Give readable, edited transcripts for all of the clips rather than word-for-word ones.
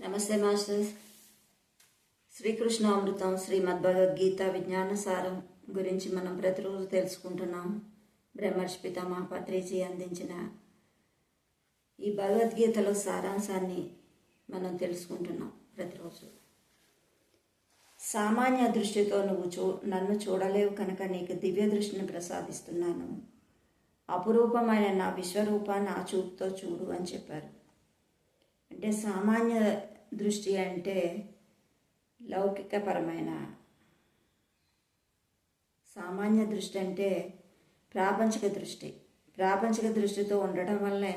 నమస్తే మాస్టర్స్. శ్రీకృష్ణామృతం శ్రీమద్భగవద్గీత విజ్ఞాన సారం గురించి మనం ప్రతిరోజు తెలుసుకుంటున్నాం. బ్రహ్మర్షి పితామహ పత్రిజీ అందించిన ఈ భగవద్గీతలో సారాంశాన్ని మనం తెలుసుకుంటున్నాం ప్రతిరోజు. సామాన్య దృష్టితో నువ్వు నన్ను చూడలేవు కనుక నీకు దివ్య దృష్టిని ప్రసాదిస్తున్నాను. అపురూపమైన నా విశ్వరూపాన్ని ఆ చూపుతో చూడు అని చెప్పారు. అంటే సామాన్య దృష్టి అంటే లౌకికపరమైన, సామాన్య దృష్టి అంటే ప్రాపంచిక దృష్టి. ప్రాపంచిక దృష్టితో ఉండడం వల్లే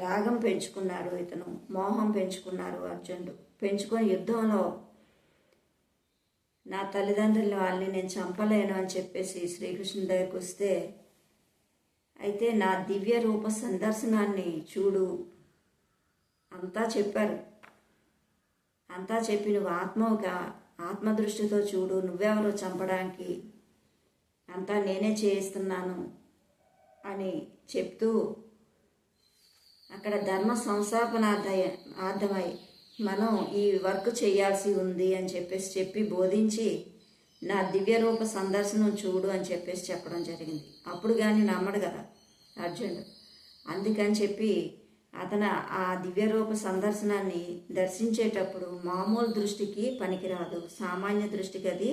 రాగం పెంచుకున్నాడు ఇతను, మోహం పెంచుకున్నారు అర్జునుడు. పెంచుకొని యుద్ధంలో నా తల్లిదండ్రుల వాళ్ళని నేను చంపలేను అని చెప్పేసి శ్రీకృష్ణుని దగ్గరికి వస్తే, అయితే నా దివ్య రూప సందర్శనాన్ని చూడు అంతా చెప్పారు. అంతా చెప్పి నువ్వు ఆత్మదృష్టితో చూడు, నువ్వెవరో చంపడానికి, అంతా నేనే చేయిస్తున్నాను అని చెప్తూ అక్కడ ధర్మ సంస్థాపనార్థమై మనం ఈ వర్క్ చేయాల్సి ఉంది అని చెప్పి బోధించి నా దివ్య రూప సందర్శనం చూడు అని చెప్పడం జరిగింది. అప్పుడు కానీ నమ్మడు కదా అర్జునుడు. అందుకని చెప్పి అతను ఆ దివ్య రూప సందర్శనాన్ని దర్శించేటప్పుడు మామూలు దృష్టికి పనికిరాదు, సామాన్య దృష్టికి అది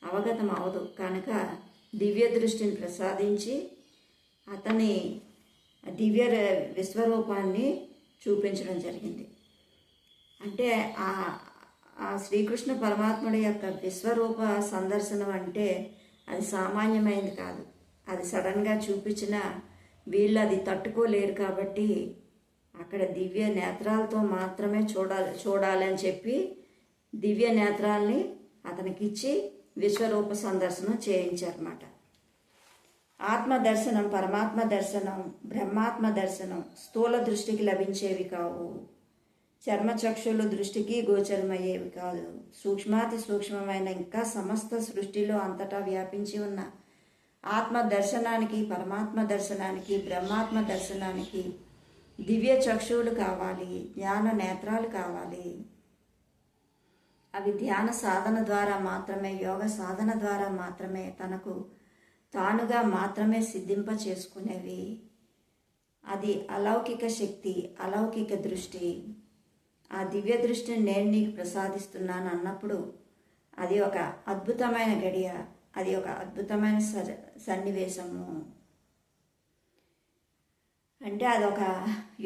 అవగతం అవదు. కనుక దివ్య దృష్టిని ప్రసాదించి అతని దివ్య విశ్వరూపాన్ని చూపించడం జరిగింది. అంటే ఆ శ్రీకృష్ణ పరమాత్ముడి యొక్క విశ్వరూప సందర్శనం అంటే అది సామాన్యమైనది కాదు. అది సడన్గా చూపించిన వీళ్ళు అది తట్టుకోలేరు. కాబట్టి అక్కడ దివ్య నేత్రాలతో మాత్రమే చూడాలని చెప్పి దివ్య నేత్రాల్ని అతనికిచ్చి విశ్వరూప సందర్శనం చేయించారన్నమాట. ఆత్మదర్శనం, పరమాత్మ దర్శనం, బ్రహ్మాత్మ దర్శనం స్థూల దృష్టికి లభించేవి కావు, చర్మచక్షుల దృష్టికి గోచరమయ్యేవి కాదు. సూక్ష్మాతి సూక్ష్మమైన ఇంకా సమస్త సృష్టిలో అంతటా వ్యాపించి ఉన్న ఆత్మ దర్శనానికి, పరమాత్మ దర్శనానికి, బ్రహ్మాత్మ దర్శనానికి దివ్య చక్షువులు కావాలి, జ్ఞాన నేత్రాలు కావాలి. అవి ధ్యాన సాధన ద్వారా మాత్రమే, యోగ సాధన ద్వారా మాత్రమే తనకు తానుగా మాత్రమే సిద్ధింప చేసుకునేవి. అది అలౌకిక శక్తి, అలౌకిక దృష్టి. ఆ దివ్య దృష్టిని నేను నీకు ప్రసాదిస్తున్నాను అన్నప్పుడు అది ఒక అద్భుతమైన గడియ, అది ఒక అద్భుతమైన సన్నివేశము. అంటే అదొక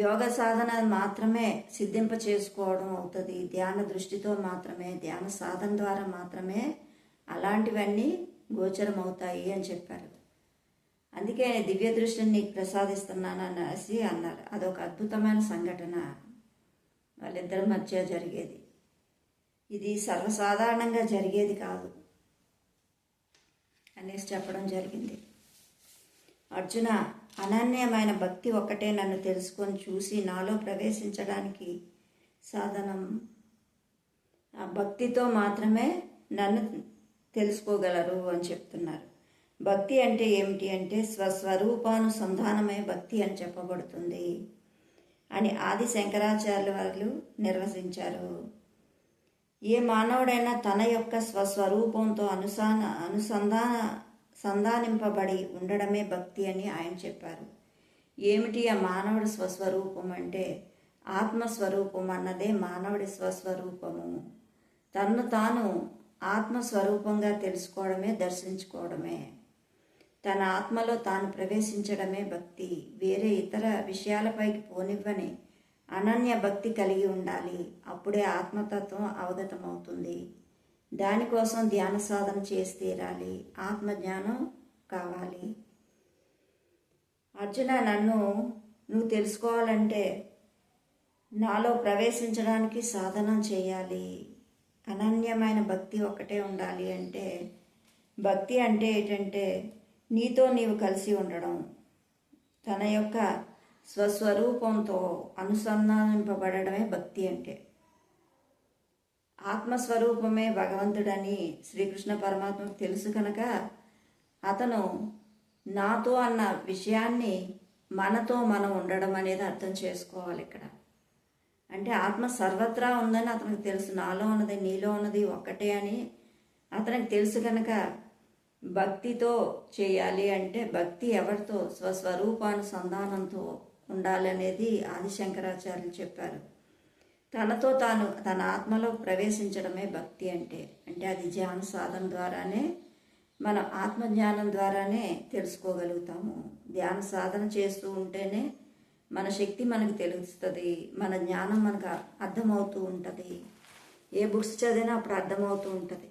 యోగ సాధన మాత్రమే సిద్ధింప చేసుకోవడం అవుతుంది. ధ్యాన దృష్టితో మాత్రమే, ధ్యాన సాధన ద్వారా మాత్రమే అలాంటివన్నీ గోచరం అవుతాయి అని చెప్పారు. అందుకే దివ్య దృష్టిని నీకు ప్రసాదిస్తున్నాను అనేసి అన్నారు. అదొక అద్భుతమైన సంఘటన వాళ్ళిద్దరి మధ్య జరిగేది. ఇది సర్వసాధారణంగా జరిగేది కాదు అనేసి చెప్పడం జరిగింది. అర్జున, అనన్యమైన భక్తి ఒక్కటే నన్ను తెలుసుకొని చూసి నాలో ప్రవేశించడానికి సాధనం. ఆ భక్తితో మాత్రమే నన్ను తెలుసుకోగలరు అని చెప్తున్నారు. భక్తి అంటే ఏమిటి అంటే స్వస్వరూపానుసంధానమే భక్తి అని చెప్పబడుతుంది అని ఆది శంకరాచార్యుల వారు నిర్వచించారు. ఏ మానవుడైనా తన యొక్క స్వస్వరూపంతో సంధానింపబడి ఉండడమే భక్తి అని ఆయన చెప్పారు. ఏమిటి ఆ మానవుడి స్వస్వరూపం అంటే ఆత్మస్వరూపం అన్నదే మానవుడి స్వస్వరూపము. తన్ను తాను ఆత్మస్వరూపంగా తెలుసుకోవడమే, దర్శించుకోవడమే, తన ఆత్మలో తాను ప్రవేశించడమే భక్తి. వేరే ఇతర విషయాలపైకి పోనివ్వని అనన్య భక్తి కలిగి ఉండాలి. అప్పుడే ఆత్మతత్వం అవగతమవుతుంది. దానికోసం ధ్యాన సాధన చేసి తీరాలి, ఆత్మజ్ఞానం కావాలి. అర్జున, నువ్వు తెలుసుకోవాలంటే నాలో ప్రవేశించడానికి సాధన చేయాలి. అనన్యమైన భక్తి ఒక్కటే ఉండాలి. అంటే భక్తి అంటే ఏంటంటే నీతో నీవు కలిసి ఉండడం, తన యొక్క స్వస్వరూపంతో అనుసంధానింపబడమే భక్తి అంటే. ఆత్మస్వరూపమే భగవంతుడని శ్రీకృష్ణ పరమాత్మకు తెలుసు కనుక అతను నాతో అన్న విషయాన్ని మనతో మనం ఉండడం అనేది అర్థం చేసుకోవాలి ఇక్కడ. అంటే ఆత్మ సర్వత్రా ఉందని అతనికి తెలుసు. నాలో ఉన్నది నీలో ఉన్నది ఒక్కటే అని అతనికి తెలుసు కనుక భక్తితో చేయాలి. అంటే భక్తి ఎవరితో? స్వస్వరూపానుసంధానంతో ఉండాలి అనేది ఆదిశంకరాచార్యులు చెప్పారు. తనతో తాను తన ఆత్మలో ప్రవేశించడమే భక్తి అంటే. అంటే అది ధ్యాన సాధన ద్వారానే, మనం ఆత్మజ్ఞానం ద్వారానే తెలుసుకోగలుగుతాము. ధ్యాన సాధన చేస్తూ ఉంటేనే మన శక్తి మనకు తెలుస్తుంది, మన జ్ఞానం మనకు అర్థమవుతూ ఉంటుంది. ఏ బుక్స్ చదివినా అప్పుడు అర్థమవుతూ ఉంటుంది.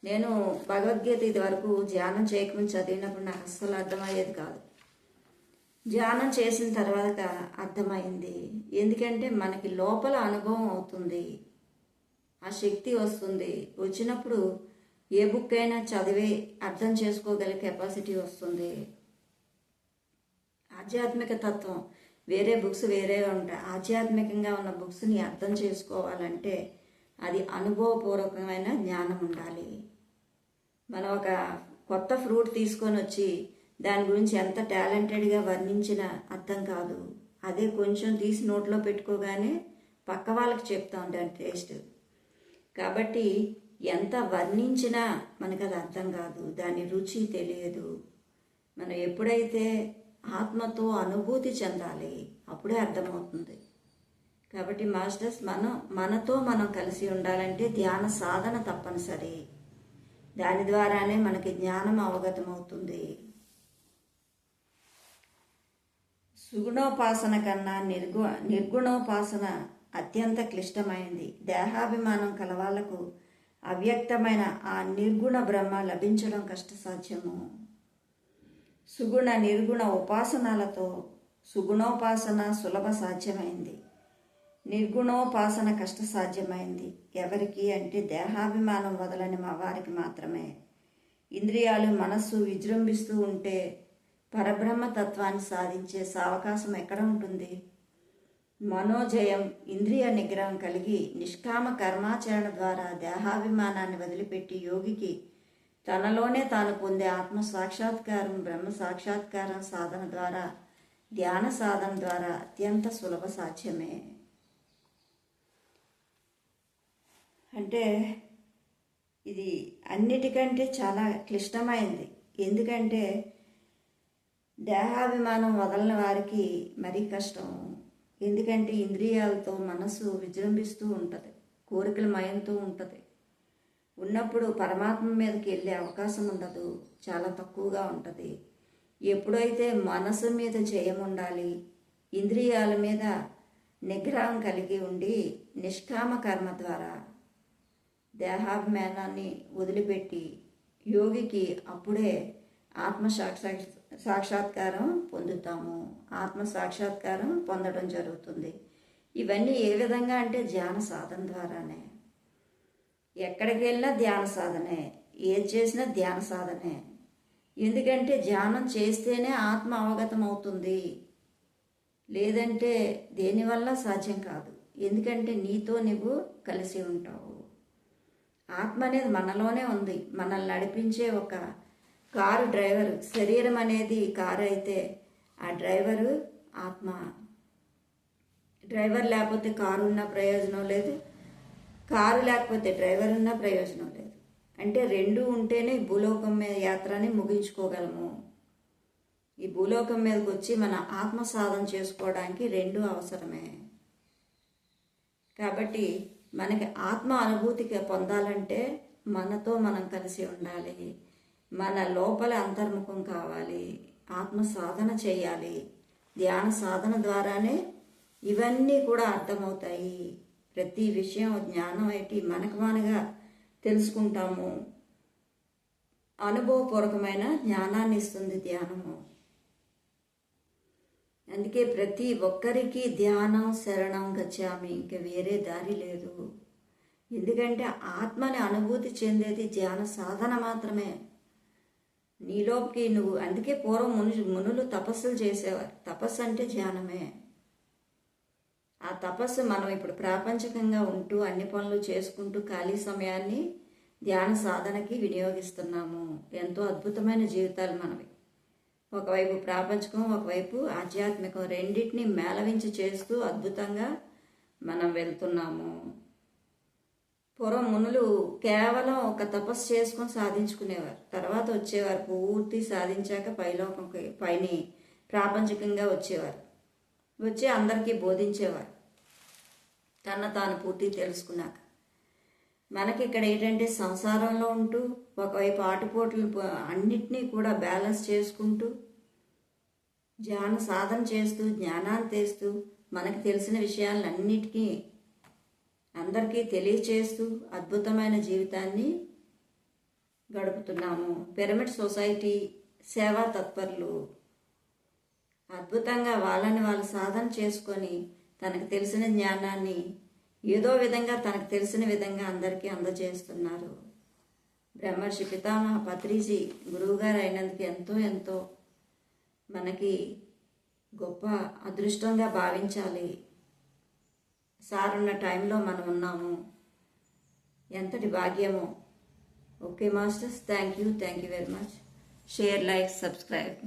నేను భగవద్గీత ఇది వరకు ధ్యానం చేయకముందు చదివినప్పుడు నాకు అస్సలు అర్థమయ్యేది కాదు. ధ్యానం చేసిన తర్వాత అర్థమైంది. ఎందుకంటే మనకి లోపల అనుభవం అవుతుంది, ఆ శక్తి వస్తుంది. వచ్చినప్పుడు ఏ బుక్ అయినా చదివి అర్థం చేసుకోగలిగే కెపాసిటీ వస్తుంది. ఆధ్యాత్మిక తత్వం వేరే బుక్స్ వేరేగా ఉంటాయి. ఆధ్యాత్మికంగా ఉన్న బుక్స్ని అర్థం చేసుకోవాలంటే అది అనుభవపూర్వకమైన జ్ఞానం ఉండాలి. మనం ఒక కొత్త ఫ్రూట్ తీసుకొని వచ్చి దాని గురించి ఎంత టాలెంటెడ్గా వర్ణించినా అర్థం కాదు. అదే కొంచెం తీసి నోట్లో పెట్టుకోగానే పక్క వాళ్ళకి చెప్తా ఉంటాను టేస్ట్. కాబట్టి ఎంత వర్ణించినా మనకు అది అర్థం కాదు, దాని రుచి తెలియదు. మనం ఎప్పుడైతే ఆత్మతో అనుభూతి చెందాలి అప్పుడే అర్థమవుతుంది. కాబట్టి మాస్టర్స్, మనతో మనం కలిసి ఉండాలంటే ధ్యాన సాధన తప్పనిసరి. దాని ద్వారానే మనకి జ్ఞానం అవగతమవుతుంది. సుగుణోపాసన కన్నా నిర్గుణోపాసన అత్యంత క్లిష్టమైంది. దేహాభిమానం కలవాళ్లకు అవ్యక్తమైన ఆ నిర్గుణ బ్రహ్మ లభించడం కష్టసాధ్యము. సుగుణ నిర్గుణ ఉపాసనలతో సుగుణోపాసన సులభ సాధ్యమైంది, నిర్గుణోపాసన కష్టసాధ్యమైంది. ఎవరికి అంటే దేహాభిమానం వదలని మా వారికి మాత్రమే. ఇంద్రియాలు మనస్సు విజృంభిస్తూ ఉంటే పరబ్రహ్మతత్వాన్ని సాధించే సావకాశం ఎక్కడ ఉంటుంది? మనోజయం, ఇంద్రియ నిగ్రహం కలిగి నిష్కామ కర్మాచరణ ద్వారా దేహాభిమానాన్ని వదిలిపెట్టి యోగికి తనలోనే తాను పొందే ఆత్మ సాక్షాత్కారం, బ్రహ్మ సాక్షాత్కారం సాధన ద్వారా, ధ్యాన సాధన ద్వారా అత్యంత సులభ సాధ్యమే. అంటే ఇది అన్నిటికంటే చాలా క్లిష్టమైంది. ఎందుకంటే దేహాభిమానం వదలని వారికి మరీ కష్టం. ఎందుకంటే ఇంద్రియాలతో మనసు విజృంభిస్తూ ఉంటుంది, కోరికల మయంతో ఉంటుంది. ఉన్నప్పుడు పరమాత్మ మీదకి వెళ్ళే అవకాశం ఉండదు, చాలా తక్కువగా ఉంటుంది. ఎప్పుడైతే మనసు మీద జయం ఉండాలి, ఇంద్రియాల మీద నిగ్రహం కలిగి ఉండి నిష్కామ కర్మ ద్వారా దేహాభిమానాన్ని వదిలిపెట్టి యోగికి అప్పుడే ఆత్మ సాక్షాత్కారం పొందుతాము. ఆత్మ సాక్షాత్కారం పొందడం జరుగుతుంది. ఇవన్నీ ఏ విధంగా అంటే ధ్యాన సాధన ద్వారానే. ఎక్కడికి వెళ్ళినా ధ్యాన సాధనే, ఏది చేసినా ధ్యాన సాధనే. ఎందుకంటే ధ్యానం చేస్తేనే ఆత్మ అవగతం అవుతుంది, లేదంటే దేనివల్ల సాధ్యం కాదు. ఎందుకంటే నీతో నువ్వు కలిసి ఉంటావు. ఆత్మ అనేది మనలోనే ఉంది. మనల్ని నడిపించే ఒక కారు డ్రైవరు. శరీరం అనేది కారు అయితే ఆ డ్రైవరు ఆత్మ. డ్రైవర్ లేకపోతే కారు ఉన్న ప్రయోజనం లేదు, కారు లేకపోతే డ్రైవర్ ఉన్న ప్రయోజనం లేదు. అంటే రెండు ఉంటేనే భూలోకం మీద యాత్రని ముగించుకోగలము. ఈ భూలోకం మీదకి వచ్చి మన ఆత్మ సాధన చేసుకోవడానికి రెండు అవసరమే. కాబట్టి మనకి ఆత్మ అనుభూతిగా పొందాలంటే మనతో మనం కలిసి ఉండాలి, మన లోపల అంతర్ముఖం కావాలి, ఆత్మ సాధన చేయాలి. ధ్యాన సాధన ద్వారానే ఇవన్నీ కూడా అర్థమవుతాయి. ప్రతి విషయం జ్ఞానం అయితే మనగా తెలుసుకుంటాము. అనుభవపూర్వకమైన జ్ఞానాన్ని ఇస్తుంది ధ్యానము. అందుకే ప్రతి ఒక్కరికి ధ్యానం శరణం గచ్చామి, ఇంకా వేరే దారి లేదు. ఎందుకంటే ఆత్మని అనుభూతి చెందేది ధ్యాన సాధన మాత్రమే. నీలోకి నువ్వు, అందుకే పూర్వం మునులు తపస్సులు చేసేవారు. తపస్సు అంటే ధ్యానమే. ఆ తపస్సు మనం ఇప్పుడు ప్రాపంచికంగా ఉంటూ అన్ని పనులు చేసుకుంటూ ఖాళీ సమయాన్ని ధ్యాన సాధనకి వినియోగిస్తున్నాము. ఎంతో అద్భుతమైన జీవితాలు మనవి. ఒకవైపు ప్రాపంచికం, ఒకవైపు ఆధ్యాత్మికం, రెండింటిని మేళవించి చేస్తూ అద్భుతంగా మనం వెళ్తున్నాము. పూర్వం మునులు కేవలం ఒక తపస్సు చేసుకొని సాధించుకునేవారు. తర్వాత వచ్చేవారు, పూర్తి సాధించాక పైలోకంకి పైని ప్రాపంచికంగా వచ్చేవారు. వచ్చి అందరికీ బోధించేవారు తాను పూర్తి తెలుసుకున్నాక. మనకి ఇక్కడ ఏంటంటే సంసారంలో ఉంటూ ఒకవైపు ఆటుపోట్లు అన్నిటినీ కూడా బ్యాలెన్స్ చేసుకుంటూ ధ్యాన సాధన చేస్తూ జ్ఞానాన్ని తెస్తూ మనకి తెలిసిన విషయాలన్నిటికీ అందరికీ తెలియచేస్తూ అద్భుతమైన జీవితాన్ని గడుపుతున్నాము. పిరమిడ్ సొసైటీ సేవా తత్పరులు అద్భుతంగా వాళ్ళని వాళ్ళు సాధన చేసుకొని తనకు తెలిసిన జ్ఞానాన్ని ఏదో విధంగా తనకు తెలిసిన విధంగా అందరికీ అందజేస్తున్నారు. బ్రహ్మర్షి పితామహ పత్రిజీ గురువుగారు అయినందుకు ఎంతో ఎంతో మనకి గొప్ప అదృష్టంగా భావించాలి. సార్ ఉన్న టైంలో మనం ఉన్నాము, ఎంతటి భాగ్యమో. Okay masters, thank you very much. Share, like, subscribe.